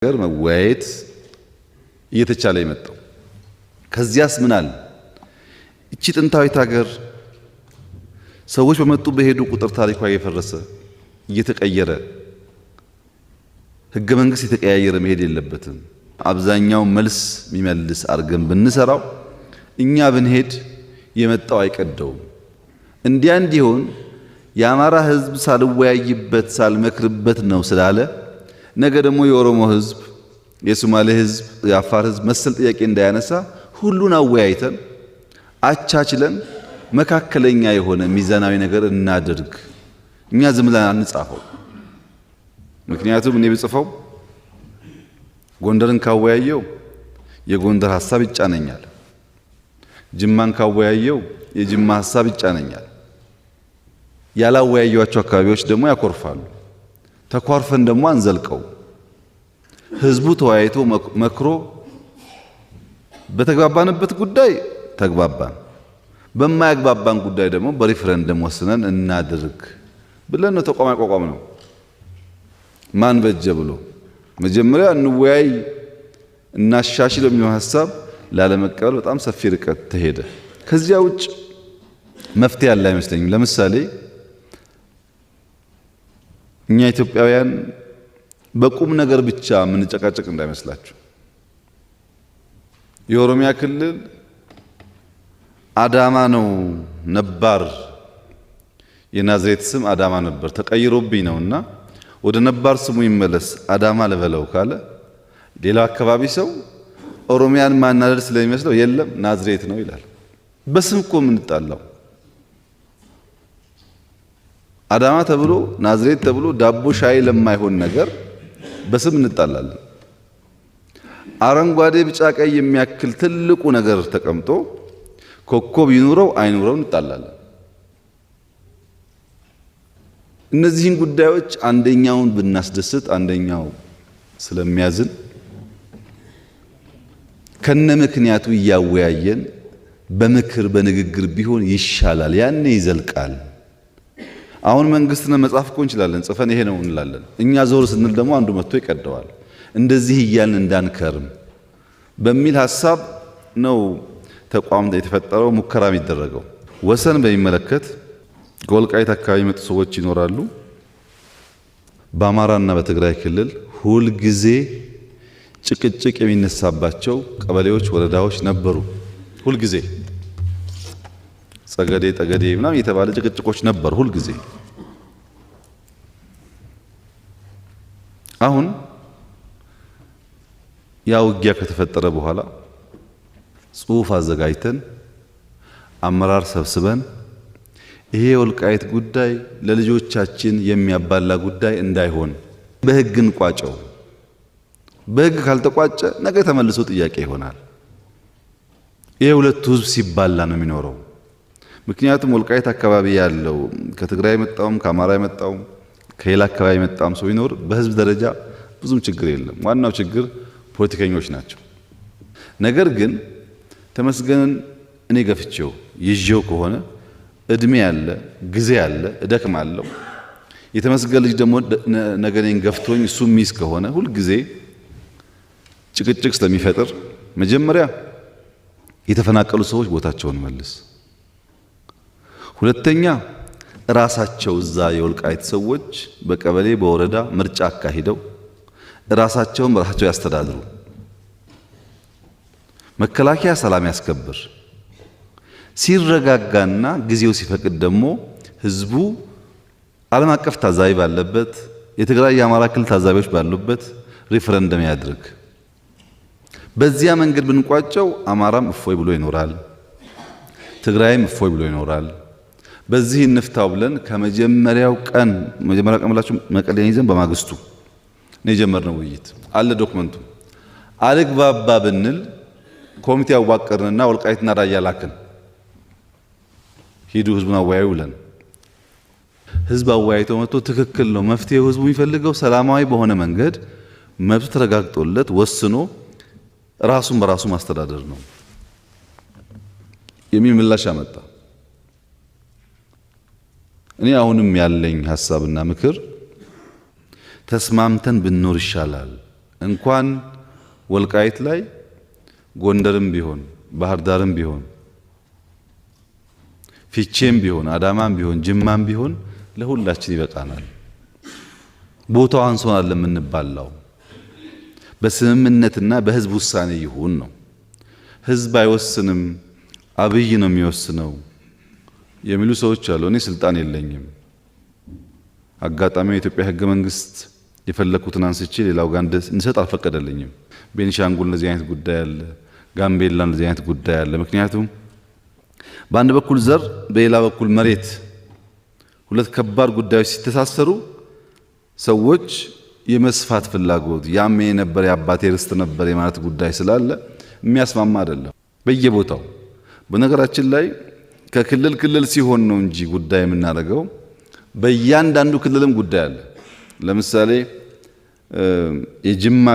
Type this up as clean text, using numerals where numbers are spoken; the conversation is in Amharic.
ነገር መወያየት እየተቻለ የመጣው ከዚያስ ምናል እቺ ጥንታዊት ሀገር ሰዎች በመጡ በሄዱ ቁጥር ታሪኳ እየፈረሰ እየተቀየረ ህገ መንግስት የተቀያየረ መሄድ የለበትም። አብዛኛው መልስ የሚመልስ አርገን ብንሰራው እኛ ብንሄድ የመጣው አይቀደውም። እንዲያ እንዲሆን የአማራ ህዝብ ሳልወያይበት ሳልመክርበት ነው ስላለ ነገ ደግሞ የኦሮሞ ህዝብ፣ የሶማሌ ህዝብ፣ የአፋር ህዝብ መሰል ጥያቄ እንዳያነሳ ሁሉን አወያይተን አቻችለን መካከለኛ የሆነ ሚዛናዊ ነገር እናድርግ። እኛ ዝም ብለን አንጻፈው። ምክንያቱም እኔ ብጽፈው ጎንደርን ካወያየው የጎንደር ሐሳብ ይጫነኛል፣ ጅማን ካወያየው የጅማ ሐሳብ ይጫነኛል። ያላወያዩዋቸው አካባቢዎች ደግሞ ያኮርፋሉ። ተኳርፈን ደግሞ አንዘልቀው። ህዝቡ ተወያይቶ መክሮ በተግባባንበት ጉዳይ ተግባባን፣ በማያግባባን ጉዳይ ደግሞ በሪፈረንደም ወስነን እናድርግ ብለን ነው ተቋም ያቋቋም ነው። ማን በጀ ብሎ መጀመሪያ እንወያይ እናሻሽል የሚለው ሐሳብ ላለመቀበል በጣም ሰፊ ርቀት ተሄደ። ከዚያ ውጭ መፍትሄ ያለ አይመስለኝም። ለምሳሌ እኛ ኢትዮጵያውያን በቁም ነገር ብቻ የምንጨቃጨቅ እንዳይመስላችሁ። የኦሮሚያ ክልል አዳማ ነው ነባር፣ የናዝሬት ስም አዳማ ነበር ተቀይሮብኝ ነውና ወደ ነባር ስሙ ይመለስ አዳማ ለበለው ካለ ሌላ አካባቢ ሰው ኦሮሚያን ማናደድ ስለሚመስለው የለም ናዝሬት ነው ይላል። በስም እኮ የምንጣላው አዳማ ተብሎ ናዝሬት ተብሎ ዳቦ ሻይ ለማይሆን ነገር በስም እንጣላለን። አረንጓዴ ቢጫ ቀይ የሚያክል ትልቁ ነገር ተቀምጦ ኮከብ ይኑረው አይኑረው እንጣላለን። እነዚህን ጉዳዮች አንደኛውን ብናስደስት አንደኛው ስለሚያዝን ከነ ምክንያቱ እያወያየን በምክር በንግግር ቢሆን ይሻላል። ያኔ ይዘልቃል። አሁን መንግስትን መጻፍ እኮ እንችላለን፣ ጽፈን ይሄ ነው እንላለን። እኛ ዞር ስንል ደግሞ አንዱ መጥቶ ይቀደዋል። እንደዚህ እያልን እንዳንከርም በሚል ሐሳብ ነው ተቋም የተፈጠረው፣ ሙከራ የሚደረገው። ወሰን በሚመለከት ከወልቃይት አካባቢ መጡ ሰዎች ይኖራሉ። በአማራና በትግራይ ክልል ሁል ጊዜ ጭቅጭቅ የሚነሳባቸው ቀበሌዎች፣ ወረዳዎች ነበሩ። ሁል ጊዜ ጸገዴ ጠገዴ ምናምን የተባለ ጭቅጭቆች ነበር ሁል ጊዜ። አሁን ያ ውጊያ ከተፈጠረ በኋላ ጽሑፍ አዘጋጅተን አመራር ሰብስበን ይሄ የወልቃይት ጉዳይ ለልጆቻችን የሚያባላ ጉዳይ እንዳይሆን በህግ እንቋጨው። በህግ ካልተቋጨ ነገ ተመልሶ ጥያቄ ይሆናል። ይሄ ሁለቱ ህዝብ ሲባላ ነው የሚኖረው። ምክንያቱም ወልቃይት አካባቢ ያለው ከትግራይ የመጣውም ከአማራ የመጣውም ከሌላ አካባቢ የመጣም ሰው ይኖር በህዝብ ደረጃ ብዙም ችግር የለም። ዋናው ችግር ፖለቲከኞች ናቸው። ነገር ግን ተመስገንን እኔ ገፍቼው ይዤው ከሆነ እድሜ ያለ ጊዜ ያለ እደክማለሁ። የተመስገን ልጅ ደግሞ ነገኔን ገፍቶኝ እሱ ሚስ ከሆነ ሁል ጊዜ ጭቅጭቅ ስለሚፈጥር መጀመሪያ የተፈናቀሉ ሰዎች ቦታቸውን መልስ። ሁለተኛ ራሳቸው እዛ የወልቃይት ሰዎች በቀበሌ በወረዳ ምርጫ አካሂደው ራሳቸውን በራሳቸው ያስተዳድሩ። መከላከያ ሰላም ያስከብር። ሲረጋጋና ጊዜው ሲፈቅድ ደግሞ ህዝቡ ዓለም አቀፍ ታዛቢ ባለበት የትግራይ የአማራ ክልል ታዛቢዎች ባሉበት ሪፈረንደም ያድርግ። በዚያ መንገድ ብንቋጨው አማራም እፎይ ብሎ ይኖራል፣ ትግራይም እፎይ ብሎ ይኖራል። በዚህ እንፍታው ብለን ከመጀመሪያው ቀን ብላችሁ መቀሌን ይዘን በማግስቱ ነው የጀመርነው ውይይት። አለ ዶክመንቱ። አልግባባ ብንል ኮሚቴ አዋቀርንና ወልቃይትና ራያ ላክን። ሂዱ ህዝቡን አወያዩ ብለን ህዝብ አወያይቶ መጥቶ ትክክል ነው መፍትሄው ህዝቡ የሚፈልገው ሰላማዊ በሆነ መንገድ መብት ተረጋግጦለት ወስኖ ራሱን በራሱ ማስተዳደር ነው የሚል ምላሽ አመጣ። እኔ አሁንም ያለኝ ሐሳብና ምክር ተስማምተን ብንኖር ይሻላል እንኳን ወልቃይት ላይ ጎንደርም ቢሆን ባህር ዳርም ቢሆን ፊቼም ቢሆን አዳማም ቢሆን ጅማም ቢሆን ለሁላችን ይበቃናል። ቦታው አንሶናል ለምንባላው በስምምነትና በህዝብ ውሳኔ ይሁን ነው። ህዝብ አይወስንም፣ አብይ ነው የሚወስነው የሚሉ ሰዎች አሉ። እኔ ስልጣን የለኝም። አጋጣሚ የኢትዮጵያ ህገ መንግስት የፈለኩትን አንስቼ ሌላው ጋር እንድሰጥ አልፈቀደልኝም። ቤኒሻንጉል እንደዚህ አይነት ጉዳይ አለ፣ ጋምቤላ እንደዚህ አይነት ጉዳይ አለ። ምክንያቱም በአንድ በኩል ዘር፣ በሌላ በኩል መሬት፣ ሁለት ከባድ ጉዳዮች ሲተሳሰሩ ሰዎች የመስፋት ፍላጎት ያም የነበረ የአባቴ ርስት ነበር የማለት ጉዳይ ስላለ የሚያስማማ አይደለም በየቦታው። በነገራችን ላይ ከክልል ክልል ሲሆን ነው እንጂ ጉዳይ የምናደርገው በእያንዳንዱ ክልልም ጉዳይ አለ። ለምሳሌ የጅማ